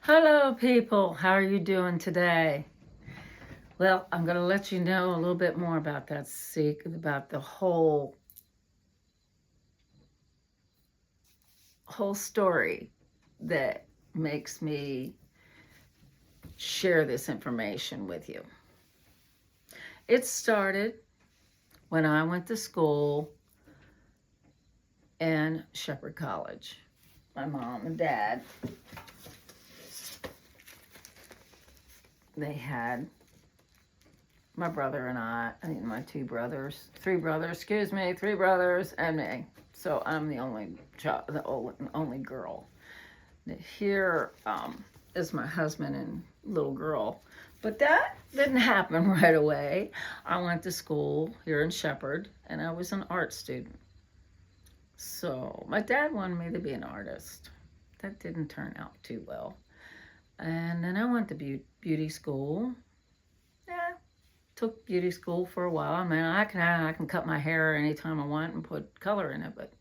Hello, people. How are you doing today? Well, I'm going to let you know a little bit more about about the whole story that makes me share this information with you. It started when I went to school in Shepherd College. My mom and dad, they had my brother and my three brothers, and me. So I'm the only child, only girl. Here is my husband and little girl. But that didn't happen right away. I went to school here in Shepherd, and I was an art student. So my dad wanted me to be an artist. That didn't turn out too well. And then I went to beauty school. Yeah, took beauty school for a while. I mean, I can cut my hair anytime I want and put color in it, but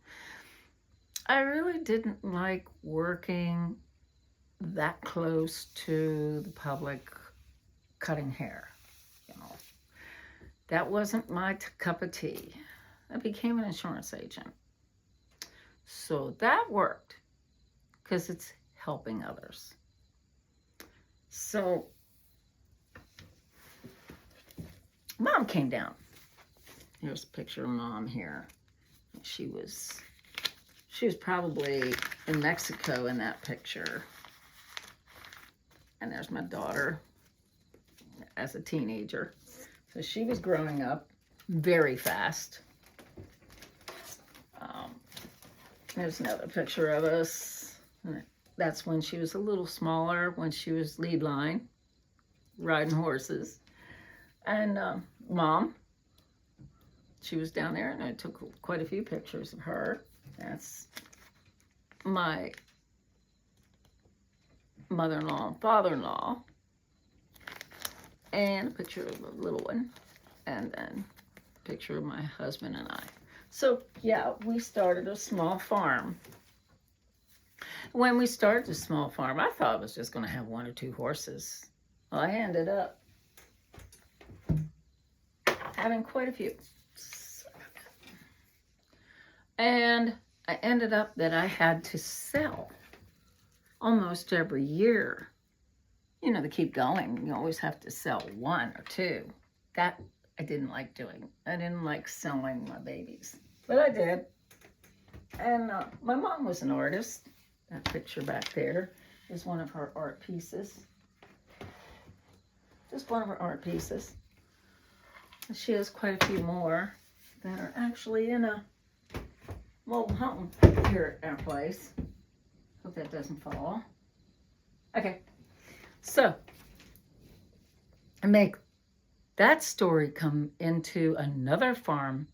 I really didn't like working that close to the public cutting hair. You know, that wasn't my cup of tea. I became an insurance agent. So that worked because it's helping others. So mom came down. Here's a picture of mom here. She was probably in Mexico in that picture. And there's my daughter as a teenager. So she was growing up very fast. There's another picture of us. That's when she was a little smaller, when she was lead line, riding horses. And mom, she was down there, and I took quite a few pictures of her. That's my mother-in-law and father-in-law, and a picture of a little one, and then a picture of my husband and I. So yeah, we started a small farm. When we started the small farm, I thought I was just going to have one or two horses. Well, I ended up having quite a few. And I ended up that I had to sell almost every year. You know, to keep going, you always have to sell one or two. That I didn't like doing. I didn't like selling my babies, but I did. And my mom was an artist. That picture back there is one of her art pieces. Just one of her art pieces. She has quite a few more that are actually in a mobile home here at our place. Hope that doesn't fall. Okay, so I make that story come into another farm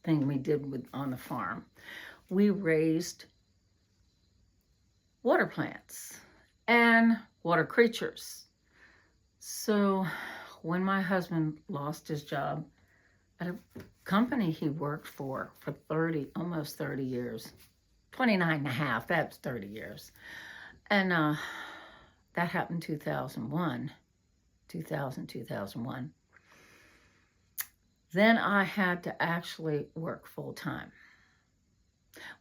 thing we did on the farm. We raised water plants and water creatures. So when my husband lost his job at a company he worked for almost 30 years, 29 and a half, that's 30 years. And that happened 2001. Then I had to actually work full time.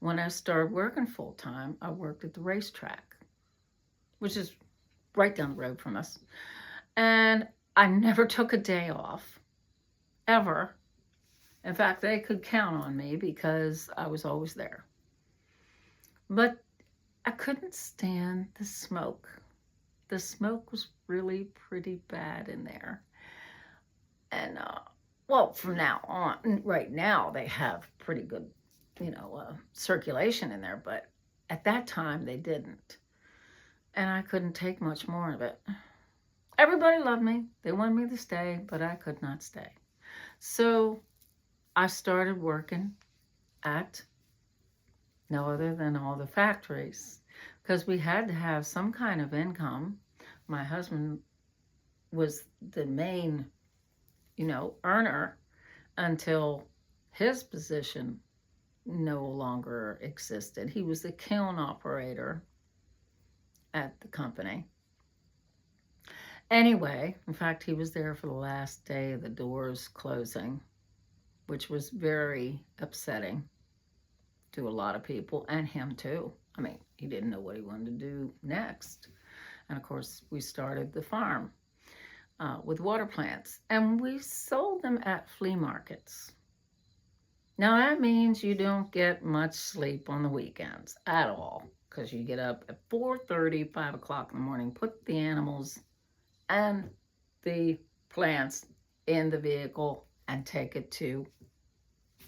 When I started working full time, I worked at the racetrack, which is right down the road from us. And I never took a day off, ever. In fact, they could count on me because I was always there. But I couldn't stand the smoke. The smoke was really pretty bad in there. And, well, from now on, right now, they have pretty good, circulation in there. But at that time, they didn't. And I couldn't take much more of it. Everybody loved me. They wanted me to stay, but I could not stay. So I started working at no other than all the factories because we had to have some kind of income. My husband was the main, earner until his position no longer existed. He was the kiln operator at the company. Anyway, in fact, he was there for the last day of the doors closing, which was very upsetting to a lot of people and him too. I mean, he didn't know what he wanted to do next. And of course, we started the farm with water plants, and we sold them at flea markets. Now, that means you don't get much sleep on the weekends at all, because you get up at 4:30, 5 o'clock in the morning, put the animals and the plants in the vehicle and take it to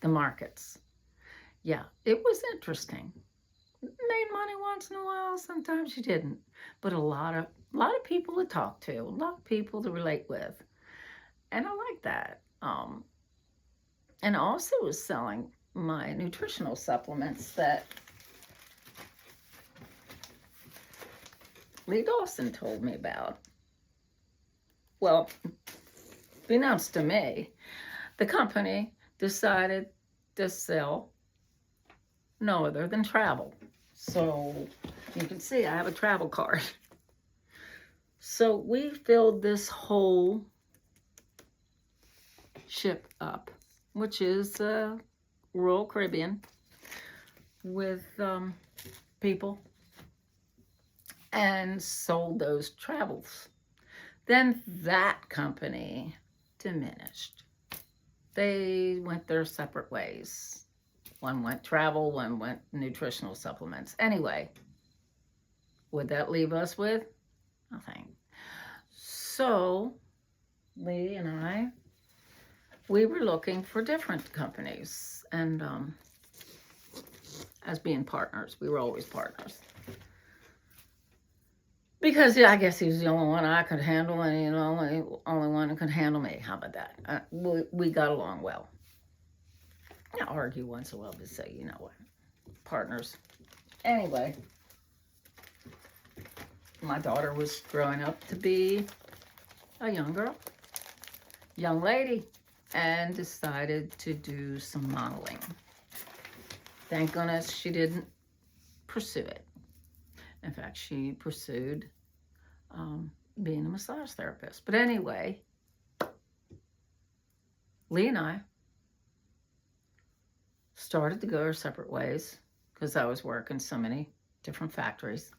the markets. Yeah, it was interesting. Made money once in a while, sometimes you didn't. But a lot of people to talk to, a lot of people to relate with. And I like that. And I also was selling my nutritional supplements that Lee Dawson told me about. Well, unbeknownst to me, the company decided to sell no other than travel. So you can see I have a travel card. So we filled this whole ship up, which is Royal Caribbean, with people, and sold those travels. Then that company diminished. They went their separate ways. One went travel, one went nutritional supplements. Anyway, would that leave us with? Nothing. So Lee and I, we were looking for different companies, and as being partners, we were always partners. Because yeah, I guess he was the only one I could handle, and he was the only one who could handle me. How about that? We got along well. I argue once in a while, but say, you know what, partners. Anyway, my daughter was growing up to be a young girl, young lady, and decided to do some modeling. Thank goodness she didn't pursue it. In fact, she pursued being a massage therapist. But anyway, Lee and I started to go our separate ways because I was working so many different factories.